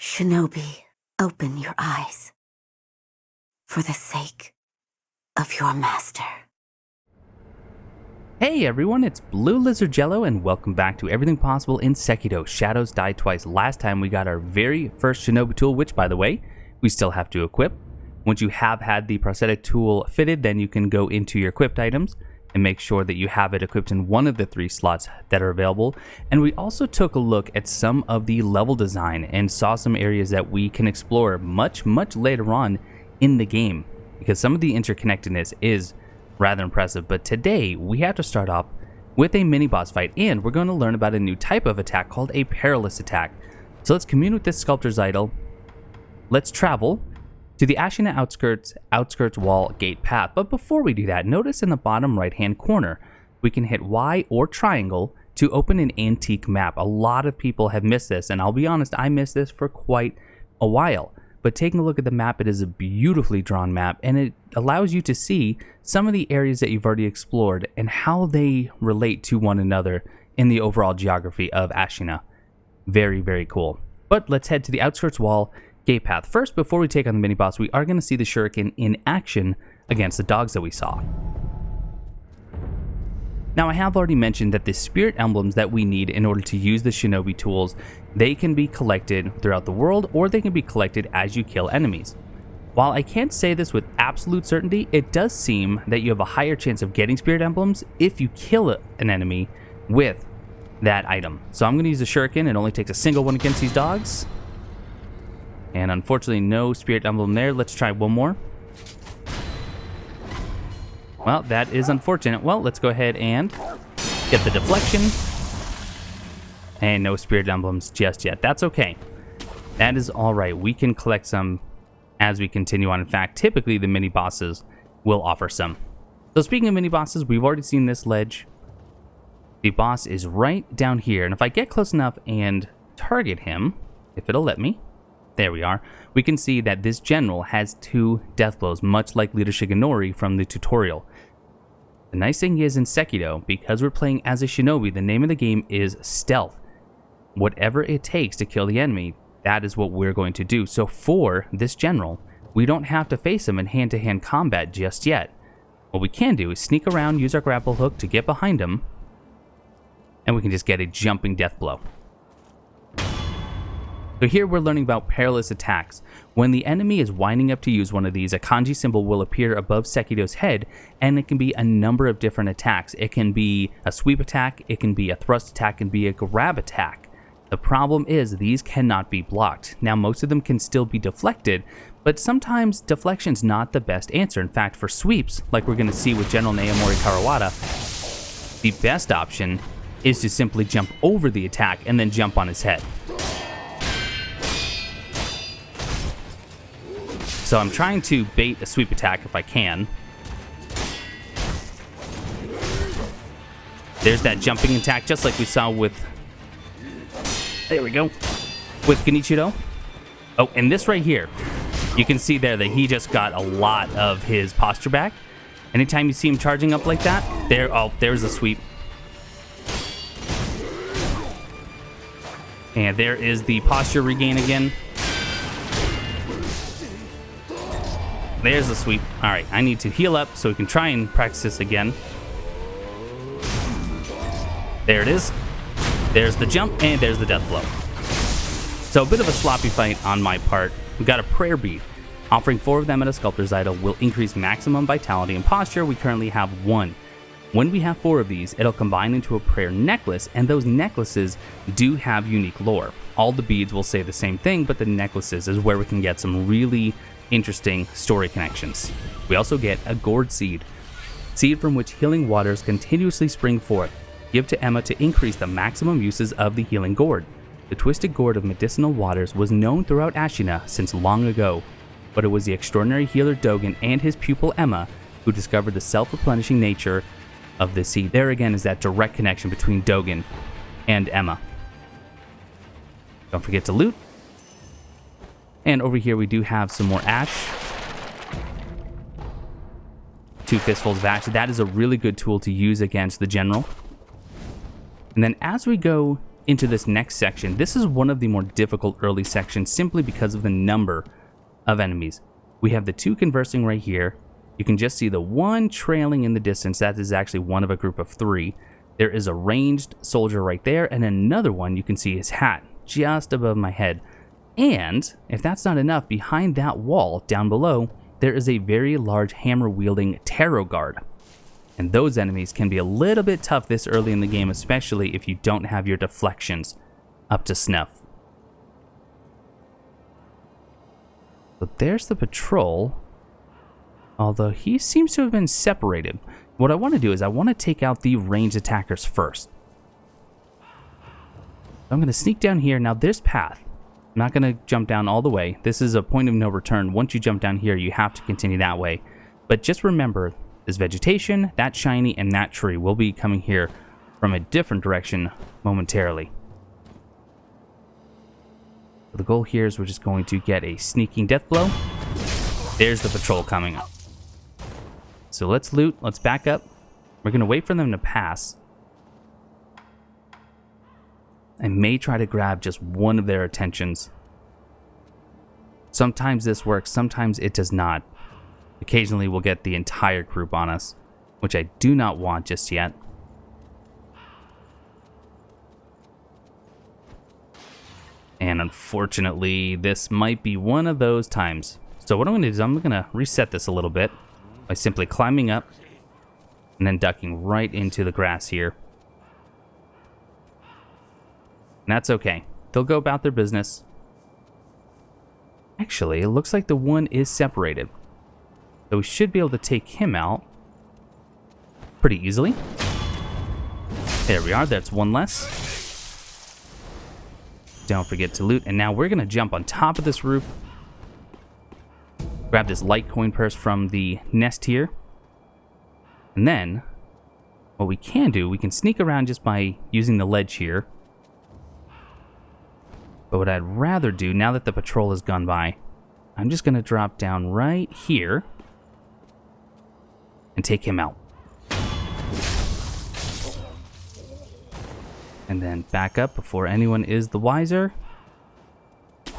Shinobi, open your eyes. For the sake of your master. Hey everyone, it's BlueLizardJello and welcome back to Everything Possible in Sekiro, Shadows Die Twice. Last time we got our very first Shinobi tool, which by the way, we still have to equip. Once you have had the prosthetic tool fitted, then you can go into your equipped items and make sure that you have it equipped in one of the 3 slots that are available. And we also took a look at some of the level design and saw some areas that we can explore much later on in the game, because some of the interconnectedness is rather impressive. But today we have to start off with a mini boss fight, and we're going to learn about a new type of attack called a perilous attack. So let's commune with this sculptor's idol. Let's travel to the Ashina outskirts wall gate path. But before we do that, notice in the bottom right hand corner we can hit Y or triangle to open an antique map. A lot of people have missed this, and I'll be honest, I missed this for quite a while. But taking a look at the map, it is a beautifully drawn map, and it allows you to see some of the areas that you've already explored and how they relate to one another in the overall geography of Ashina. Very cool. But let's head to the outskirts wall gate path. First, before we take on the mini boss, we are going to see the shuriken in action against the dogs that we saw. Now, I have already mentioned that the spirit emblems that we need in order to use the shinobi tools, they can be collected throughout the world, or they can be collected as you kill enemies. While I can't say this with absolute certainty, it does seem that you have a higher chance of getting spirit emblems if you kill an enemy with that item. So I'm going to use the shuriken. It only takes a single one against these dogs. And unfortunately, no spirit emblem there. Let's try one more. Well, that is unfortunate. Well, let's go ahead and get the deflection. And no spirit emblems just yet. That's okay. That is alright. We can collect some as we continue on. In fact, typically the mini bosses will offer some. So speaking of mini bosses, we've already seen this ledge. The boss is right down here. And if I get close enough and target him, if it'll let me, there we are, we can see that this general has 2 death blows, much like Leader Shigenori from the tutorial. The nice thing is in Sekiro, because we're playing as a shinobi, the name of the game is stealth. Whatever it takes to kill the enemy, that is what we're going to do. So for this general, we don't have to face him in hand-to-hand combat just yet. What we can do is sneak around, use our grapple hook to get behind him, and we can just get a jumping death blow. So here we're learning about perilous attacks. When the enemy is winding up to use one of these, a kanji symbol will appear above Sekiro's head, and it can be a number of different attacks. It can be a sweep attack, it can be a thrust attack, it can be a grab attack. The problem is these cannot be blocked. Now, most of them can still be deflected, but sometimes deflection's not the best answer. In fact, for sweeps, like we're going to see with General Naomori Kawarada, the best option is to simply jump over the attack and then jump on his head. So I'm trying to bait a sweep attack if I can. There's that jumping attack, just like we saw with... There we go. With Genichiro. Oh, and this right here. You can see there that he just got a lot of his posture back. Anytime you see him charging up like that, there's a sweep. And there is the posture regain again. There's the sweep. Alright, I need to heal up so we can try and practice this again. There it is. There's the jump, and there's the death blow. So a bit of a sloppy fight on my part. We've got a prayer bead. Offering 4 of them at a sculptor's idol will increase maximum vitality and posture. We currently have 1. When we have 4 of these, it'll combine into a prayer necklace, and those necklaces do have unique lore. All the beads will say the same thing, but the necklaces is where we can get some really interesting story connections. We also get a gourd seed from which healing waters continuously spring forth. Give to Emma to increase the maximum uses of the healing gourd. The twisted gourd of medicinal waters was known throughout Ashina since long ago, but it was the extraordinary healer Dogen and his pupil Emma who discovered the self-replenishing nature of this seed. There again is that direct connection between Dogen and Emma. Don't forget to loot. And over here we do have some more ash. 2 fistfuls of ash. That is a really good tool to use against the general. And then as we go into this next section. This is one of the more difficult early sections simply because of the number of enemies. We have the two conversing right here. You can just see the one trailing in the distance. That is actually one of a group of three. There is a ranged soldier right there, and another one, you can see his hat just above my head. And if that's not enough, behind that wall down below, there is a very large hammer-wielding tarot guard. And those enemies can be a little bit tough this early in the game, especially if you don't have your deflections up to snuff. But there's the patrol, although he seems to have been separated. What I want to do is I want to take out the ranged attackers first. I'm going to sneak down here. Now this path, I'm not going to jump down all the way. This is a point of no return. Once you jump down here, you have to continue that way. But just remember, this vegetation, that shiny, and that tree will be coming here from a different direction momentarily. So the goal here is we're just going to get a sneaking death blow. There's the patrol coming up. So let's loot, let's back up. We're going to wait for them to pass. I may try to grab just one of their attentions. Sometimes this works, sometimes it does not. Occasionally we'll get the entire group on us, which I do not want just yet. And unfortunately, this might be one of those times. So what I'm going to do is I'm going to reset this a little bit by simply climbing up and then ducking right into the grass here. And that's okay. They'll go about their business. Actually, it looks like the one is separated. So we should be able to take him out pretty easily. There we are. That's one less. Don't forget to loot. And now we're going to jump on top of this roof. Grab this light coin purse from the nest here. And then, what we can do, we can sneak around just by using the ledge here. But what I'd rather do, now that the patrol has gone by, I'm just going to drop down right here and take him out. And then back up before anyone is the wiser. You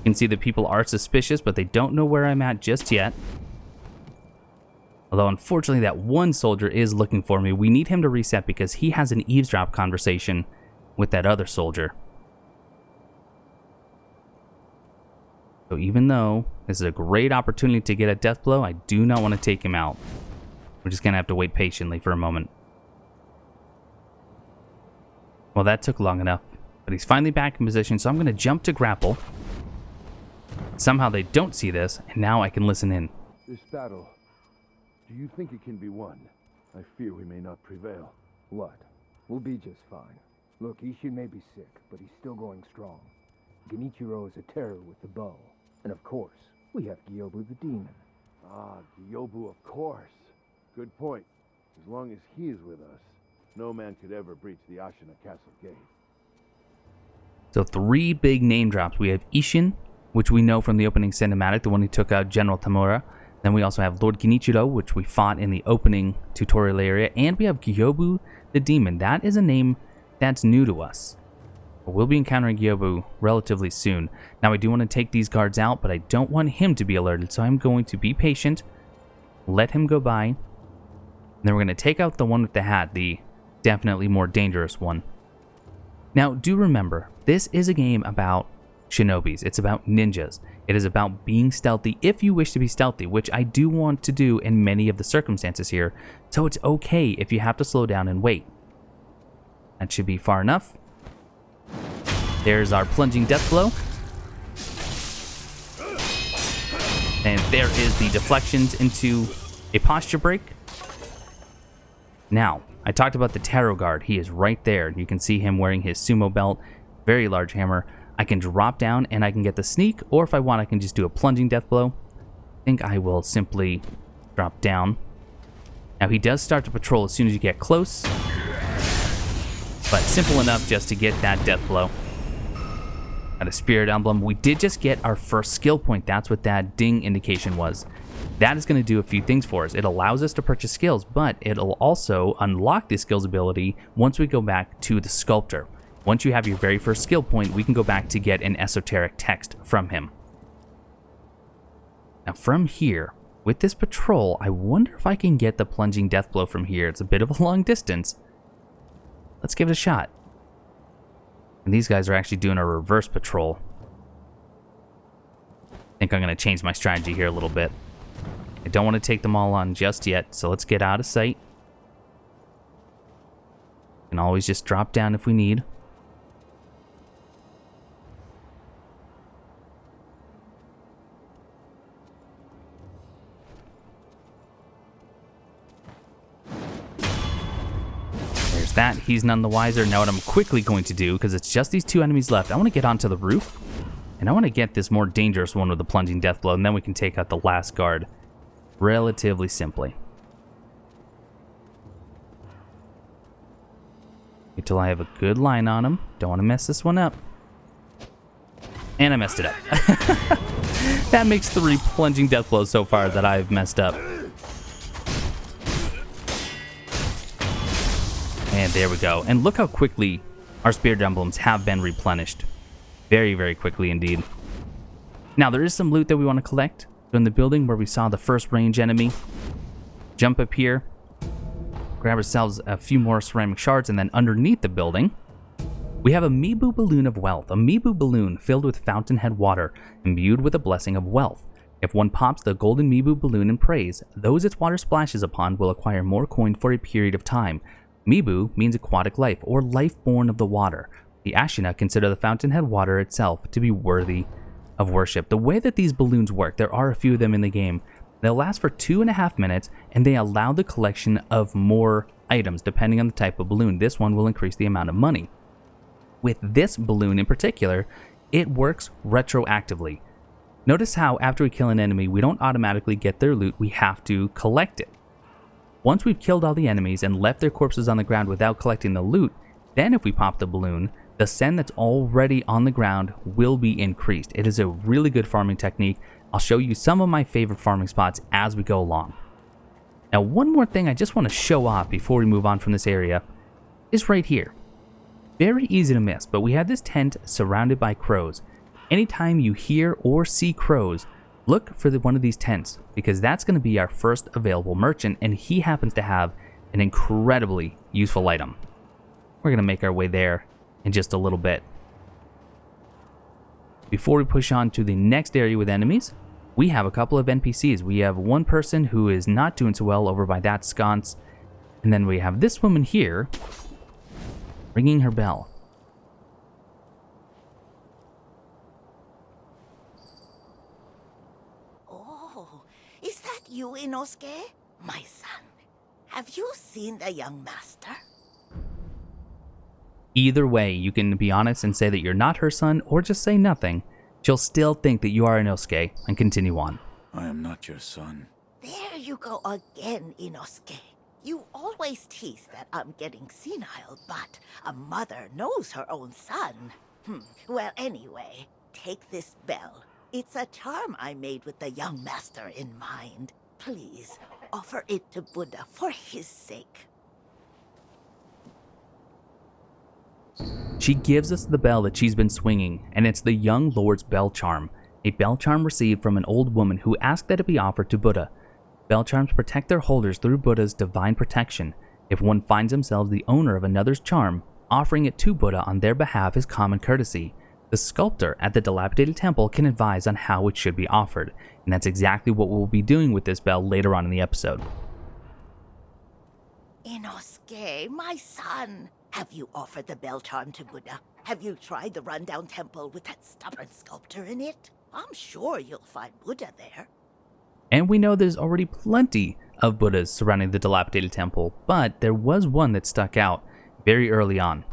can see that people are suspicious, but they don't know where I'm at just yet. Although, unfortunately, that one soldier is looking for me. We need him to reset because he has an eavesdrop conversation with that other soldier. So even though this is a great opportunity to get a death blow, I do not want to take him out. We're just going to have to wait patiently for a moment. Well, that took long enough. But he's finally back in position, so I'm going to jump to grapple. Somehow they don't see this, and now I can listen in. This battle, do you think it can be won? I fear we may not prevail. What? We'll be just fine. Look, Ishin may be sick, but he's still going strong. Genichiro is a terror with the bow. And of course, we have Gyobu the demon. Ah, Gyobu, of course. Good point. As long as he is with us, no man could ever breach the Ashina Castle gate. So 3 big name drops. We have Ishin, which we know from the opening cinematic, the one who took out General Tamura. Then we also have Lord Genichiro, which we fought in the opening tutorial area. And we have Gyobu the demon. That is a name that's new to us. We'll be encountering Gyobu relatively soon. Now, I do want to take these guards out, but I don't want him to be alerted, so I'm going to be patient, let him go by, and then we're going to take out the one with the hat, the definitely more dangerous one. Now, do remember, this is a game about shinobis. It's about ninjas. It is about being stealthy if you wish to be stealthy, which I do want to do in many of the circumstances here, so it's okay if you have to slow down and wait. That should be far enough. There's our plunging death blow. And there is the deflections into a posture break. Now, I talked about the tarot guard. He is right there. You can see him wearing his sumo belt, very large hammer. I can drop down and I can get the sneak, or if I want, I can just do a plunging death blow. I think I will simply drop down. Now, he does start to patrol as soon as you get close, but simple enough just to get that death blow. Got a spirit emblem. We did just get our first skill point. That's what that ding indication was. That is going to do a few things for us. It allows us to purchase skills, but it'll also unlock the skills ability once we go back to the sculptor. Once you have your very first skill point, we can go back to get an esoteric text from him. Now from here, with this patrol, I wonder if I can get the plunging death blow from here. It's a bit of a long distance. Let's give it a shot. And these guys are actually doing a reverse patrol. I think I'm going to change my strategy here a little bit. I don't want to take them all on just yet, so let's get out of sight. Can always just drop down if we need. There's that. He's none the wiser. Now what I'm quickly going to do, because it's just these two enemies left, I want to get onto the roof. And I want to get this more dangerous one with the plunging death blow, and then we can take out the last guard relatively simply. Wait till I have a good line on him. Don't want to mess this one up. And I messed it up. That makes 3 plunging death blows so far that I've messed up. And there we go. And look how quickly our spirit emblems have been replenished. Very, very quickly indeed. Now, there is some loot that we want to collect. So in the building where we saw the first range enemy, jump up here, grab ourselves a few more ceramic shards, and then underneath the building, we have a Mibu Balloon of Wealth. A Mibu Balloon filled with fountainhead water, imbued with a blessing of wealth. If one pops the golden Mibu Balloon and prays, those its water splashes upon will acquire more coin for a period of time. Mibu means aquatic life, or life born of the water. The Ashina consider the fountainhead water itself to be worthy of worship. The way that these balloons work, there are a few of them in the game. They'll last for 2.5 minutes, and they allow the collection of more items depending on the type of balloon. This one will increase the amount of money. With this balloon in particular, it works retroactively. Notice how after we kill an enemy, we don't automatically get their loot, we have to collect it. Once we've killed all the enemies and left their corpses on the ground without collecting the loot, then if we pop the balloon, the send that's already on the ground will be increased. It is a really good farming technique. I'll show you some of my favorite farming spots as we go along. Now, one more thing I just want to show off before we move on from this area is right here. Very easy to miss, but we have this tent surrounded by crows. Anytime you hear or see crows, look for one of these tents, because that's going to be our first available merchant, and he happens to have an incredibly useful item. We're going to make our way there in just a little bit. Before we push on to the next area with enemies, we have a couple of NPCs. We have one person who is not doing so well over by that sconce, and then we have this woman here ringing her bell. Oh, is that you, Inosuke? My son, have you seen the young master? Either way, you can be honest and say that you're not her son, or just say nothing. She'll still think that you are Inosuke and continue on. I am not your son. There you go again, Inosuke. You always tease that I'm getting senile, but a mother knows her own son. Well, anyway, take this bell. It's a charm I made with the young master in mind. Please, offer it to Buddha for his sake. She gives us the bell that she's been swinging, and it's the young lord's bell charm, a bell charm received from an old woman who asked that it be offered to Buddha. Bell charms protect their holders through Buddha's divine protection. If one finds themselves the owner of another's charm, offering it to Buddha on their behalf is common courtesy. The sculptor at the dilapidated temple can advise on how it should be offered, and that's exactly what we'll be doing with this bell later on in the episode. Inosuke, my son. Have you offered the bell charm to Buddha? Have you tried the rundown temple with that stubborn sculptor in it? I'm sure you'll find Buddha there. And we know there's already plenty of Buddhas surrounding the dilapidated temple, but there was one that stuck out very early on.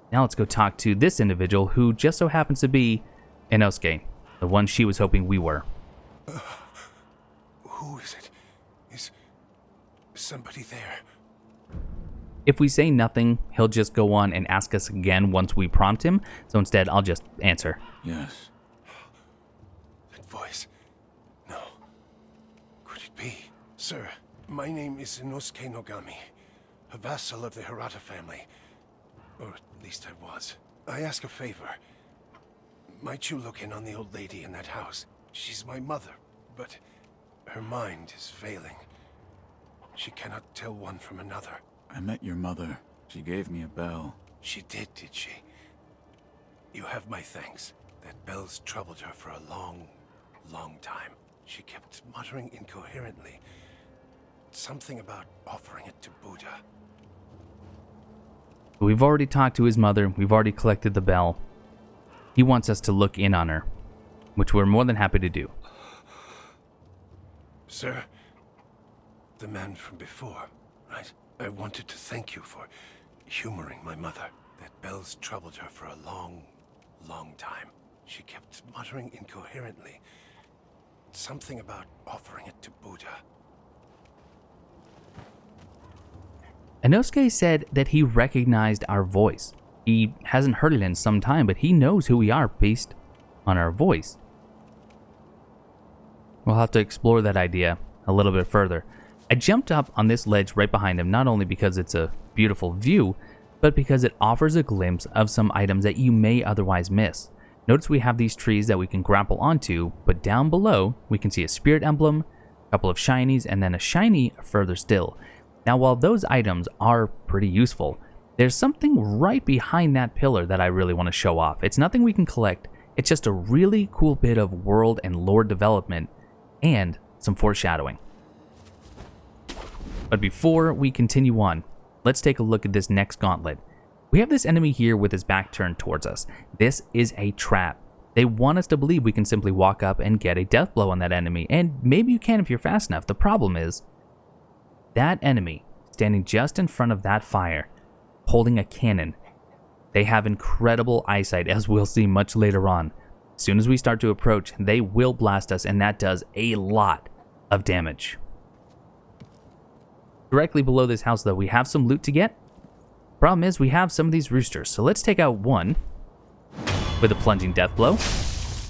Now let's go talk to this individual who just so happens to be Inosuke, the one she was hoping we were. Who is it? Is somebody there? If we say nothing, he'll just go on and ask us again once we prompt him, so instead I'll just answer. Yes. That voice. No. Could it be? Sir, my name is Inosuke Nogami, a vassal of the Hirata family. Or at least I was. I ask a favor. Might you look in on the old lady in that house? She's my mother, but her mind is failing. She cannot tell one from another. I met your mother. She gave me a bell. She did she? You have my thanks. That bell's troubled her for a long, long time. She kept muttering incoherently. Something about offering it to Buddha. We've already talked to his mother. We've already collected the bell. He wants us to look in on her, which we're more than happy to do. Sir, the man from before, right? I wanted to thank you for humoring my mother. That bell's troubled her for a long, long time. She kept muttering incoherently. Something about offering it to Buddha. Inosuke said that he recognized our voice. He hasn't heard it in some time, but he knows who we are based on our voice. We'll have to explore that idea a little bit further. I jumped up on this ledge right behind him, not only because it's a beautiful view, but because it offers a glimpse of some items that you may otherwise miss. Notice we have these trees that we can grapple onto, but down below we can see a spirit emblem, a couple of shinies, and then a shiny further still. Now, while those items are pretty useful, there's something right behind that pillar that I really want to show off. It's nothing we can collect, it's just a really cool bit of world and lore development and some foreshadowing. But before we continue on, let's take a look at this next gauntlet. We have this enemy here with his back turned towards us. This is a trap. They want us to believe we can simply walk up and get a death blow on that enemy, and maybe you can if you're fast enough. The problem is, that enemy standing just in front of that fire, holding a cannon, they have incredible eyesight, as we'll see much later on. As soon as we start to approach, they will blast us, and that does a lot of damage. Directly below this house, though, we have some loot to get. Problem is, we have some of these roosters, so let's take out one with a plunging death blow.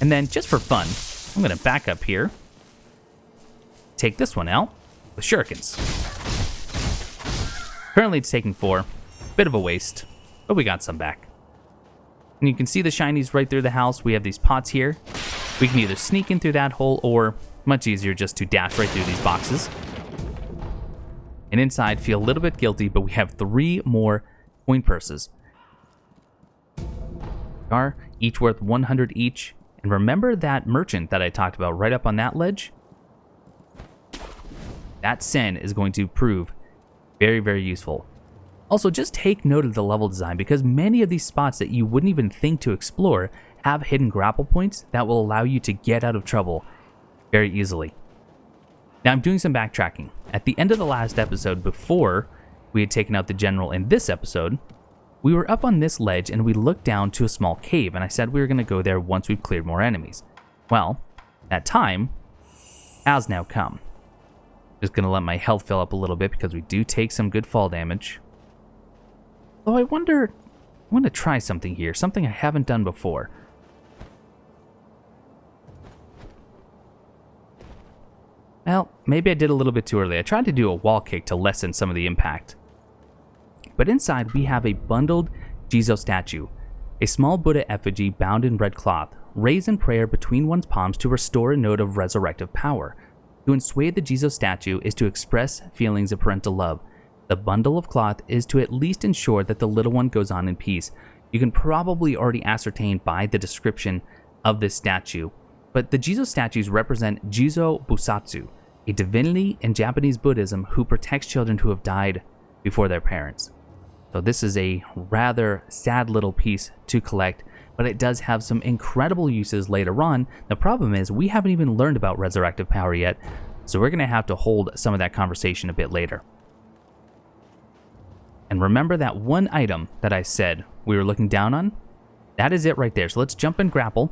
And then, just for fun, I'm going to back up here, take this one out with shurikens. Currently it's taking 4. Bit of a waste, but we got some back. And you can see the shinies right through the house. We have these pots here. We can either sneak in through that hole, or much easier just to dash right through these boxes. And inside, feel a little bit guilty, but we have 3 more coin purses. Are each worth 100 each. And remember that merchant that I talked about right up on that ledge? That sen is going to prove very, very useful. Also, just take note of the level design, because many of these spots that you wouldn't even think to explore have hidden grapple points that will allow you to get out of trouble very easily. Now, I'm doing some backtracking. At the end of the last episode, before we had taken out the general in this episode, we were up on this ledge and we looked down to a small cave, and I said we were going to go there once we've cleared more enemies. Well, that time has now come. Just going to let my health fill up a little bit because we do take some good fall damage. Though I wonder, I'm going to try something here, something I haven't done before. Well, maybe I did a little bit too early. I tried to do a wall kick to lessen some of the impact. But inside we have a bundled Jizo statue, a small Buddha effigy bound in red cloth, raised in prayer between one's palms to restore a note of resurrective power. To enswathe the Jizo statue is to express feelings of parental love. The bundle of cloth is to at least ensure that the little one goes on in peace. You can probably already ascertain by the description of this statue, but the Jizo statues represent Jizo Busatsu, a divinity in Japanese Buddhism who protects children who have died before their parents. So this is a rather sad little piece to collect, but it does have some incredible uses later on. The problem is we haven't even learned about resurrective power yet, so we're going to have to hold some of that conversation a bit later. And remember that one item that I said we were looking down on? That is it right there. So let's jump and grapple.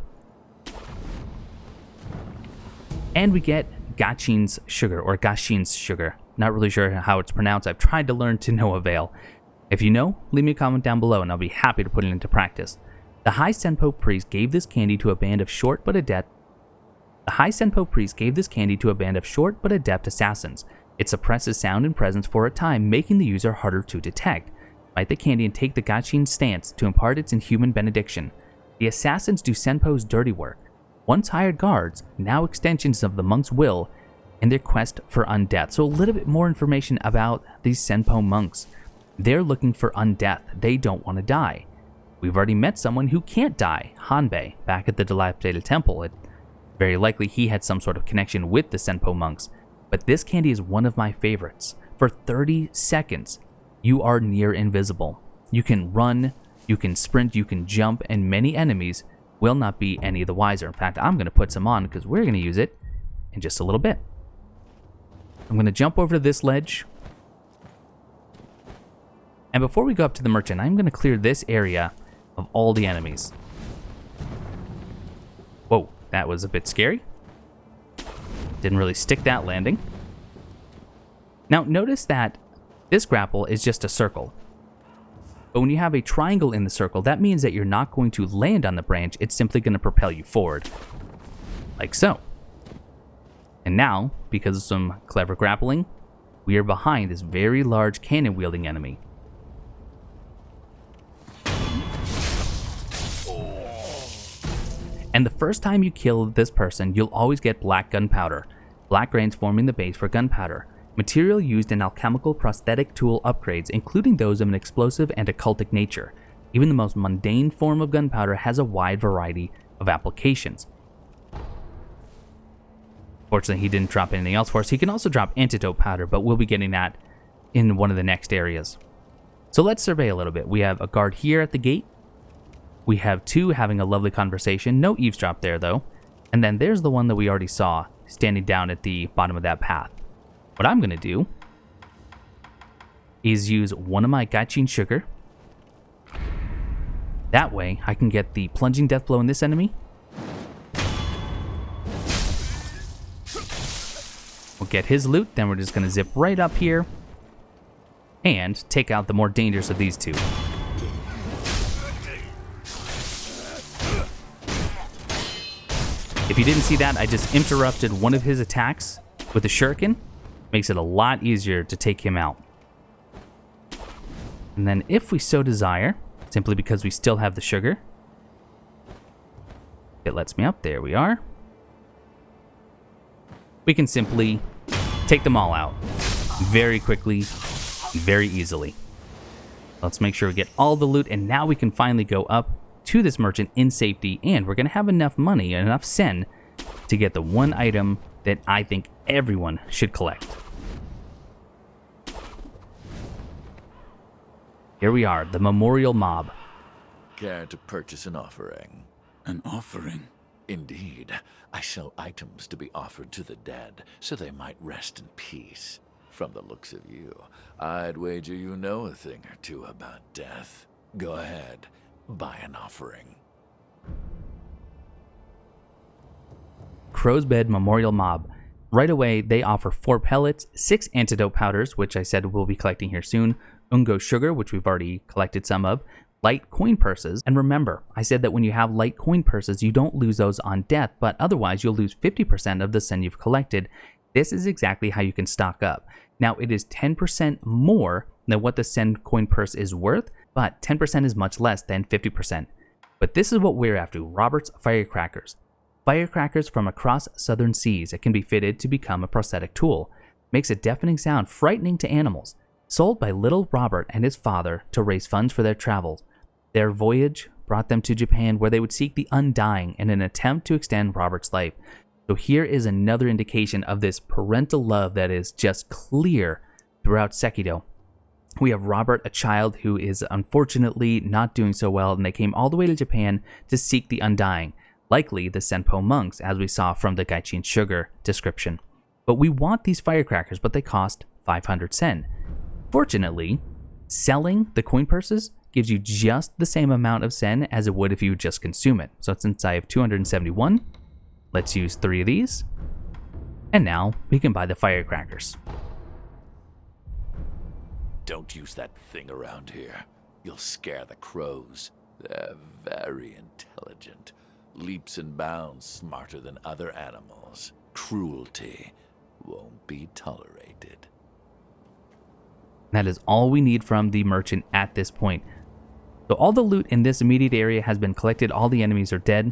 And we get Gachin's sugar, or Gachin's sugar. Not really sure how it's pronounced. I've tried to learn to no avail. If you know, leave me a comment down below and I'll be happy to put it into practice. The High Senpo priest gave this candy to a band of short but adept assassins. It suppresses sound and presence for a time, making the user harder to detect. Light the candy and take the Gachin stance to impart its inhuman benediction. The assassins do Senpo's dirty work. Once hired guards, now extensions of the monk's will in their quest for undeath. So a little bit more information about these Senpo monks. They're looking for undeath. They don't want to die. We've already met someone who can't die, Hanbei, back at the dilapidated temple. Very likely he had some sort of connection with the Senpo monks. But this candy is one of my favorites. For 30 seconds, you are near invisible. You can run, you can sprint, you can jump, and many enemies will not be any the wiser. In fact, I'm going to put some on because we're going to use it in just a little bit. I'm going to jump over to this ledge. And before we go up to the merchant, I'm going to clear this area of all the enemies. Whoa, that was a bit scary. Didn't really stick that landing. Now, notice that this grapple is just a circle. But when you have a triangle in the circle, that means that you're not going to land on the branch. It's simply going to propel you forward. Like so. And now, because of some clever grappling, we are behind this very large cannon-wielding enemy. And the first time you kill this person, you'll always get black gunpowder. Black grains forming the base for gunpowder. Material used in alchemical prosthetic tool upgrades, including those of an explosive and occultic nature. Even the most mundane form of gunpowder has a wide variety of applications. Fortunately, he didn't drop anything else for us. He can also drop antidote powder, but we'll be getting that in one of the next areas. So let's survey a little bit. We have a guard here at the gate. We have two having a lovely conversation. No eavesdrop there, though. And then there's the one that we already saw, standing down at the bottom of that path. What I'm going to do is use one of my Gachin sugar. That way, I can get the plunging death blow in this enemy. We'll get his loot, then we're just going to zip right up here and take out the more dangerous of these two. If you didn't see that, I just interrupted one of his attacks with a shuriken. Makes it a lot easier to take him out. And then if we so desire, simply because we still have the sugar, it lets me up. There we are. We can simply take them all out very quickly, very easily. Let's make sure we get all the loot, and now we can finally go up to this merchant in safety, and we're going to have enough money and enough sen to get the one item that I think everyone should collect. Here we are, the memorial mob. Care to purchase an offering? An offering? Indeed. I sell items to be offered to the dead, so they might rest in peace. From the looks of you, I'd wager you know a thing or two about death. Go ahead, buy an offering. Crow's Bed Memorial Mob. Right away, they offer 4 pellets, 6 antidote powders, which I said we'll be collecting here soon, Ungo sugar, which we've already collected some of, light coin purses. And remember, I said that when you have light coin purses, you don't lose those on death, but otherwise you'll lose 50% of the sen you've collected. This is exactly how you can stock up. Now, it is 10% more than what the sen coin purse is worth, but 10% is much less than 50%. But this is what we're after, Robert's firecrackers. Firecrackers from across southern seas. It can be fitted to become a prosthetic tool. Makes a deafening sound, frightening to animals. Sold by little Robert and his father to raise funds for their travels. Their voyage brought them to Japan, where they would seek the undying in an attempt to extend Robert's life. So here is another indication of this parental love that is just clear throughout Sekiro. We have Robert, a child who is unfortunately not doing so well, and they came all the way to Japan to seek the undying, likely the Senpo monks, as we saw from the Gachin sugar description. But we want these firecrackers, but they cost 500 sen. Fortunately, selling the coin purses gives you just the same amount of sen as it would if you would just consume it. So since I have 271, let's use 3 of these. And now we can buy the firecrackers. Don't use that thing around here. You'll scare the crows. They're very intelligent. Leaps and bounds smarter than other animals. Cruelty won't be tolerated. That is all we need from the merchant at this point. So all the loot in this immediate area has been collected. All the enemies are dead.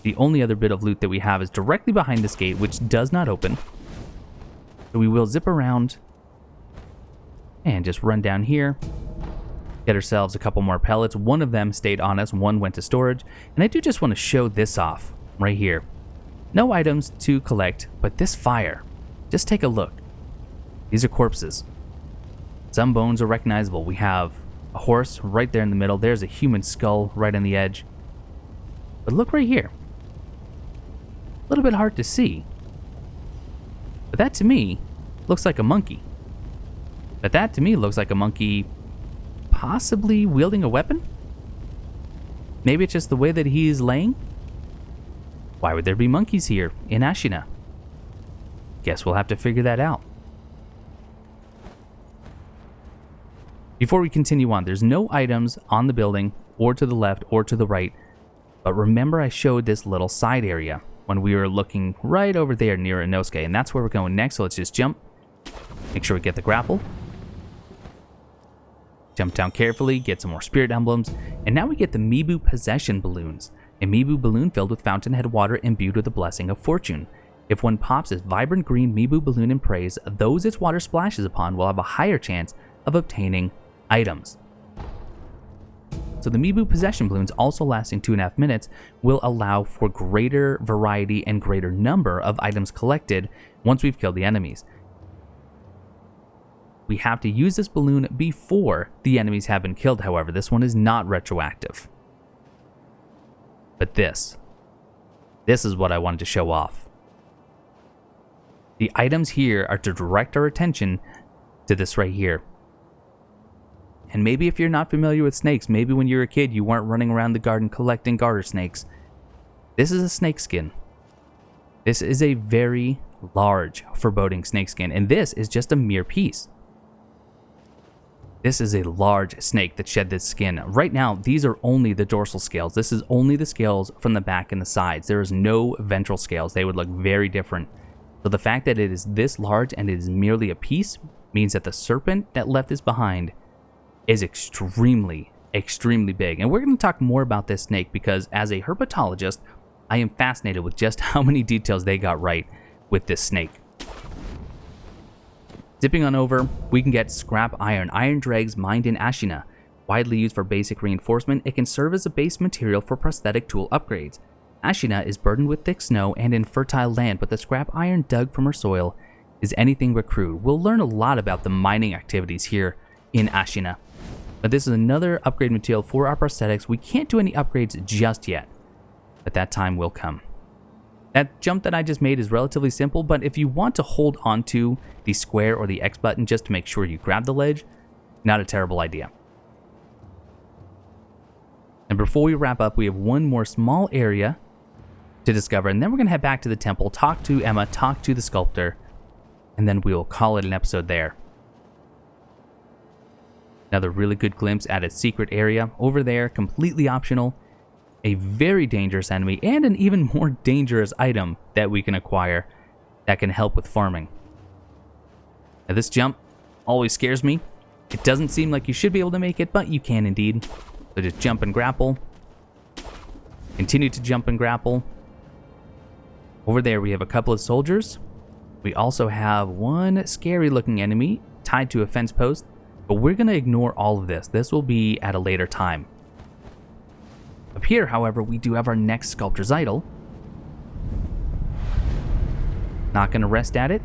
The only other bit of loot that we have is directly behind this gate, which does not open. So we will zip around and just run down here. Get ourselves a couple more pellets. One of them stayed on us, one went to storage. And I do just want to show this off right here. No items to collect, but this fire. Just take a look. These are corpses. Some bones are recognizable. We have a horse right there in the middle. There's a human skull right on the edge. But look right here. A little bit hard to see. But that to me looks like a monkey. But that to me looks like a monkey possibly wielding a weapon? Maybe it's just the way that he's laying? Why would there be monkeys here in Ashina? Guess we'll have to figure that out. Before we continue on, there's no items on the building or to the left or to the right. But remember I showed this little side area when we were looking right over there near Inosuke, and that's where we're going next. So let's just jump. Make sure we get the grapple. Jump down carefully, get some more spirit emblems, and now we get the Mibu Possession Balloons. A Mibu balloon filled with fountainhead water imbued with the blessing of fortune. If one pops this vibrant green Mibu balloon in praise, those its water splashes upon will have a higher chance of obtaining items. So the Mibu Possession Balloons, also lasting 2.5 minutes, will allow for greater variety and greater number of items collected once we've killed the enemies. We have to use this balloon before the enemies have been killed, however. This one is not retroactive. But this is what I wanted to show off. The items here are to direct our attention to this right here. And maybe if you're not familiar with snakes, maybe when you were a kid you weren't running around the garden collecting garter snakes. This is a snake skin. This is a very large foreboding snake skin, and this is just a mere piece. This is a large snake that shed this skin. Right now, these are only the dorsal scales. This is only the scales from the back and the sides. There is no ventral scales. They would look very different. So the fact that it is this large and it is merely a piece means that the serpent that left this behind is extremely, extremely big. And we're going to talk more about this snake because as a herpetologist, I am fascinated with just how many details they got right with this snake. Zipping on over, we can get scrap iron. Iron dregs mined in Ashina. Widely used for basic reinforcement, it can serve as a base material for prosthetic tool upgrades. Ashina is burdened with thick snow and infertile land, but the scrap iron dug from her soil is anything but crude. We'll learn a lot about the mining activities here in Ashina. But this is another upgrade material for our prosthetics. We can't do any upgrades just yet, but that time will come. That jump that I just made is relatively simple, but if you want to hold onto the square or the X button just to make sure you grab the ledge, not a terrible idea. And before we wrap up, we have one more small area to discover, and then we're going to head back to the temple, talk to Emma, talk to the sculptor, and then we'll call it an episode there. Another really good glimpse at its secret area over there, completely optional. A very dangerous enemy and an even more dangerous item that we can acquire that can help with farming. Now this jump always scares me. It doesn't seem like you should be able to make it, but you can indeed. So just jump and grapple. Continue to jump and grapple. Over there we have a couple of soldiers. We also have one scary looking enemy tied to a fence post. But we're going to ignore all of this. This will be at a later time. Up here, however, we do have our next sculptor's idol. Not going to rest at it.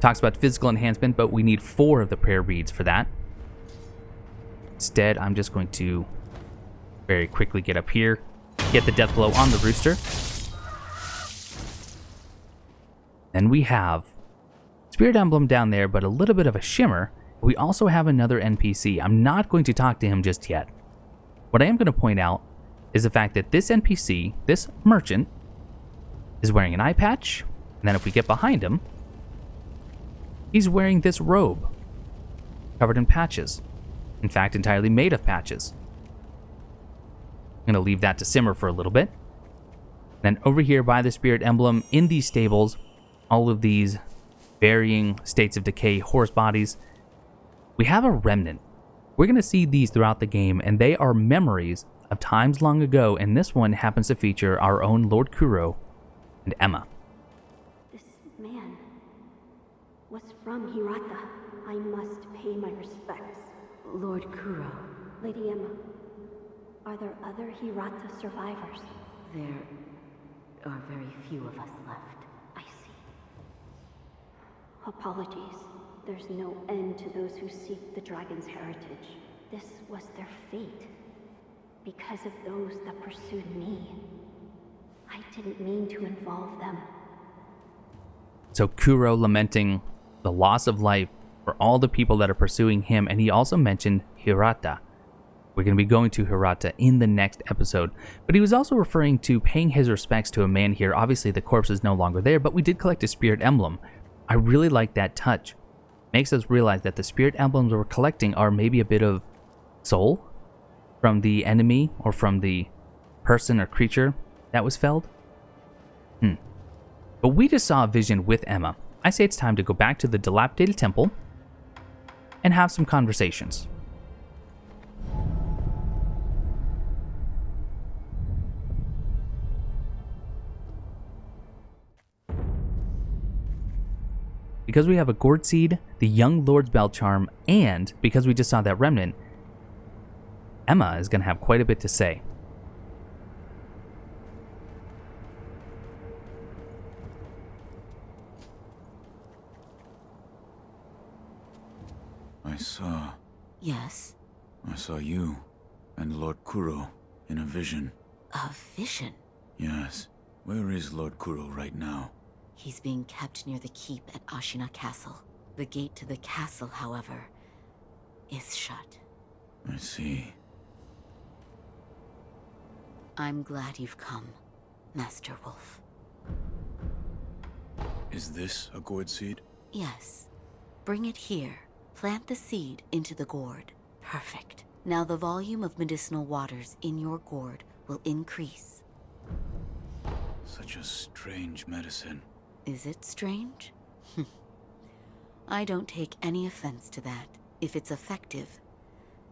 Talks about physical enhancement, but we need 4 of the prayer beads for that. Instead, I'm just going to very quickly get up here, get the death blow on the rooster. Then we have spirit emblem down there, but a little bit of a shimmer. We also have another NPC. I'm not going to talk to him just yet. What I am going to point out is the fact that this NPC, this merchant, is wearing an eye patch. And then if we get behind him, he's wearing this robe covered in patches. In fact, entirely made of patches. I'm going to leave that to simmer for a little bit. Then over here by the spirit emblem in these stables, all of these varying states of decay horse bodies. we have a remnant. We're going to see these throughout the game, and they are memories of times long ago, and this one happens to feature our own Lord Kuro and Emma. This man was from Hirata. I must pay my respects. Lord Kuro, Lady Emma, are there other Hirata survivors? there are very few of us left. I see. Apologies. There's no end to those who seek the dragon's heritage. This was their fate. Because of those that pursued me. I didn't mean to involve them. So Kuro lamenting the loss of life for all the people that are pursuing him, and he also mentioned Hirata. We're going to be going to Hirata in the next episode, but he was also referring to paying his respects to a man here. Obviously the corpse is no longer there, but we did collect a spirit emblem. I really like that touch. Makes us realize that the spirit emblems we're collecting are maybe a bit of soul from the enemy or from the person or creature that was felled. But we just saw a vision with Emma. I say it's time to go back to the dilapidated temple and have some conversations. Because we have a gourd seed, the young Lord's bell charm, and because we just saw that remnant, Emma is going to have quite a bit to say. Yes, I saw you and Lord Kuro in a vision. a vision. Yes. Where is Lord Kuro right now? He's being kept near the keep at Ashina Castle. The gate to the castle, however, is shut. I see. I'm glad you've come, Master Wolf. Is this a gourd seed? Yes. Bring it here. Plant the seed into the gourd. Perfect. Now the volume of medicinal waters in your gourd will increase. Such a strange medicine. Is it strange? I don't take any offense to that. If it's effective,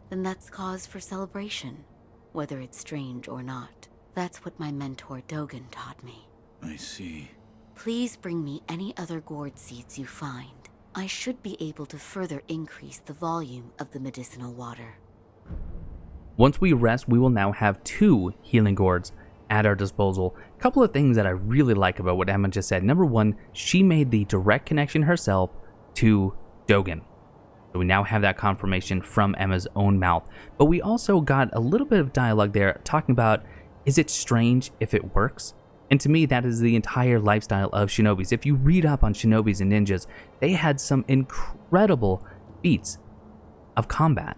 then that's cause for celebration, whether it's strange or not. That's what my mentor Dogen taught me. I see. Please bring me any other gourd seeds you find. I should be able to further increase the volume of the medicinal water. Once we rest, we will now have 2 healing gourds at our disposal. A couple of things that I really like about what Emma just said. Number one, she made the direct connection herself to Dogen. So we now have that confirmation from Emma's own mouth. But we also got a little bit of dialogue there talking about, is it strange if it works? And to me, that is the entire lifestyle of shinobis. If you read up on shinobis and ninjas, they had some incredible feats of combat.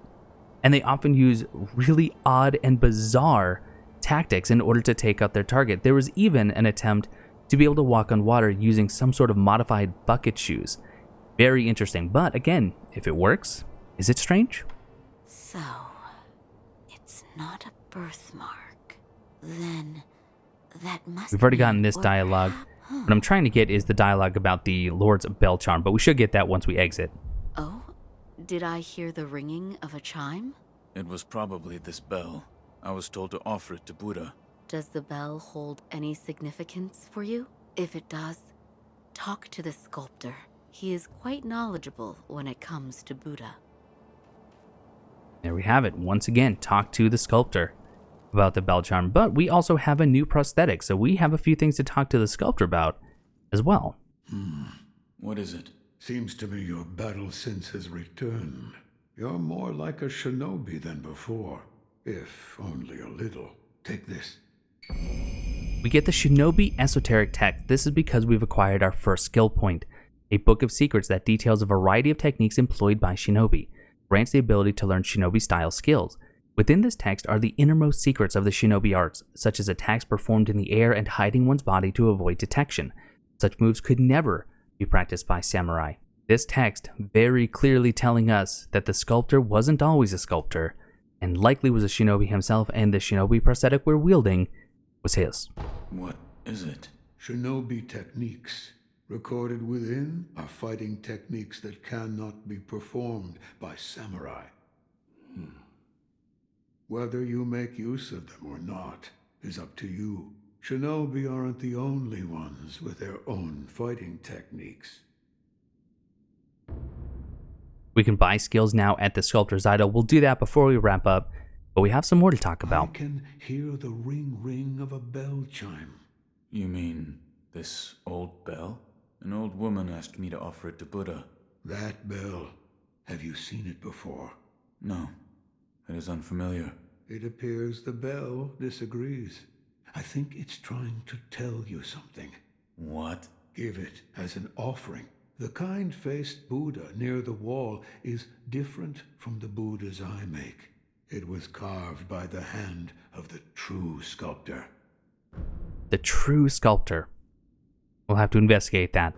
And they often use really odd and bizarre tactics in order to take out their target. There was even an attempt to be able to walk on water using some sort of modified bucket shoes. Very interesting. But again, if it works, is it strange? So, it's not a birthmark. Then, that must We've already be gotten this or dialogue. perhaps- What I'm trying to get is the dialogue about the Lord's bell charm, but we should get that once we exit. Oh, did I hear the ringing of a chime? It was probably this bell. I was told to offer it to Buddha. Does the bell hold any significance for you? If it does, talk to the sculptor. He is quite knowledgeable when it comes to Buddha. There we have it. Once again, talk to the sculptor about the bell charm. But we also have a new prosthetic, so we have a few things to talk to the sculptor about as well. What is it? Seems to me your battle sense has returned. You're more like a shinobi than before, if only a little. Take this. We get the Shinobi Esoteric Text. This is because we've acquired our first skill point, a book of secrets that details a variety of techniques employed by shinobi, grants the ability to learn shinobi-style skills. Within this text are the innermost secrets of the shinobi arts, such as attacks performed in the air and hiding one's body to avoid detection. Such moves could never be practiced by samurai. This text very clearly telling us that the sculptor wasn't always a sculptor, and likely was a shinobi himself, and the shinobi prosthetic we're wielding was his. What is it? Shinobi techniques. Recorded within are fighting techniques that cannot be performed by samurai. Whether you make use of them or not is up to you. Shinobi aren't the only ones with their own fighting techniques. We can buy skills now at the Sculptor's Idol. We'll do that before we wrap up, but we have some more to talk about. I can hear the ring of a bell chime. You mean this old bell? An old woman asked me to offer it to Buddha. That bell. Have you seen it before? No, it is unfamiliar. It appears the bell disagrees. I think it's trying to tell you something. What? Give it as an offering. The kind-faced Buddha near the wall is different from the Buddhas I make. It was carved by the hand of the true sculptor. The true sculptor. We'll have to investigate that.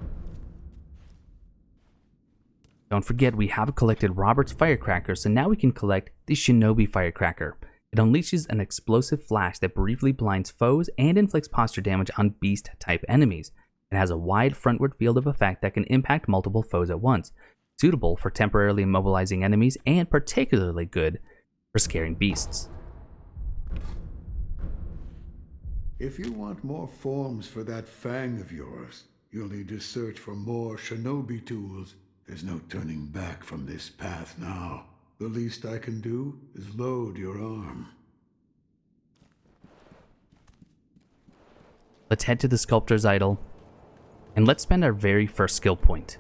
Don't forget, we have collected Robert's firecrackers, so now we can collect the Shinobi firecracker. It unleashes an explosive flash that briefly blinds foes and inflicts posture damage on beast-type enemies. It has a wide frontward field of effect that can impact multiple foes at once, suitable for temporarily immobilizing enemies and particularly good for scaring beasts. If you want more forms for that fang of yours, you'll need to search for more shinobi tools. There's no turning back from this path now. The least I can do is load your arm. Let's head to the Sculptor's Idol, and let's spend our very first skill point.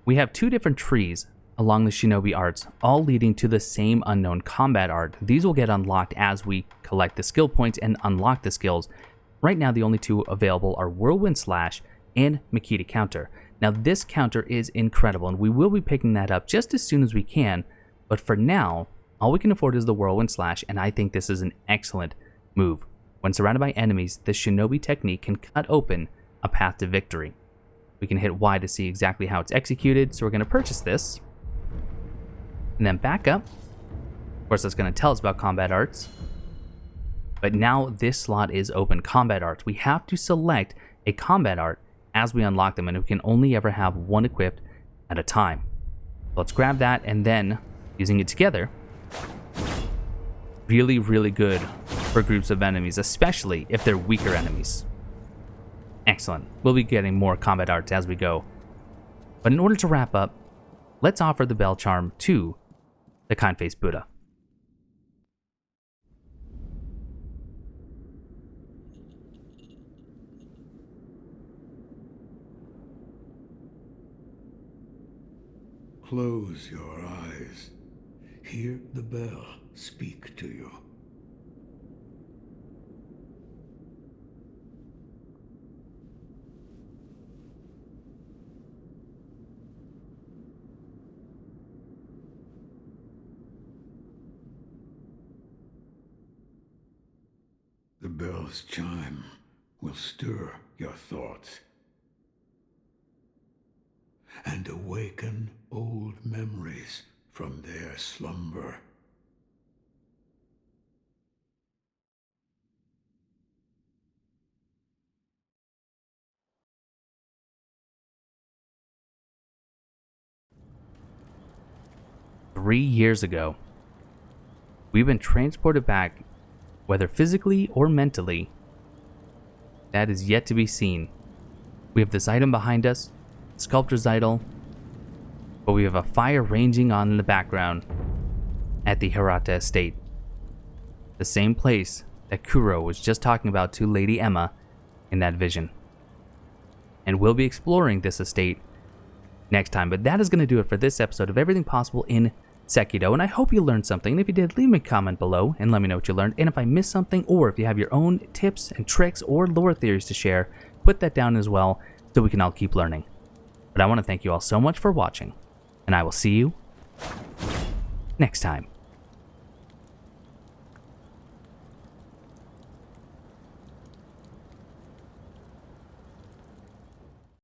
We have two different trees along the Shinobi arts, all leading to the same unknown combat art. These will get unlocked as we collect the skill points and unlock the skills. Right now, the only two available are Whirlwind Slash and Makita Counter. Now, this counter is incredible, and we will be picking that up just as soon as we can, but for now, all we can afford is the Whirlwind Slash, and I think this is an excellent move. When surrounded by enemies, the Shinobi technique can cut open a path to victory. We can hit Y to see exactly how it's executed, so we're going to purchase this, and then back up. Of course, that's going to tell us about combat arts. But now this slot is open, combat arts. We have to select a combat art as we unlock them, and we can only ever have one equipped at a time. So let's grab that, and then using it together, really, really good for groups of enemies, especially if they're weaker enemies. Excellent. We'll be getting more combat arts as we go. But in order to wrap up, let's offer the bell charm to the kind-faced Buddha. Close your eyes. Hear the bell speak to you. The bell's chime will stir your thoughts and awaken old memories from their slumber. Years ago, we've been transported back, whether physically or mentally. That is yet to be seen. We have this item behind us, Sculptor's Idol, but we have a fire raging on in the background at the Hirata estate. The same place that Kuro was just talking about to Lady Emma in that vision. And we'll be exploring this estate next time, but that is going to do it for this episode of Everything Possible in Sekiro, and I hope you learned something. And if you did, leave me a comment below and let me know what you learned. And if I missed something, or if you have your own tips and tricks or lore theories to share, put that down as well so we can all keep learning. But I want to thank you all so much for watching, and I will see you next time.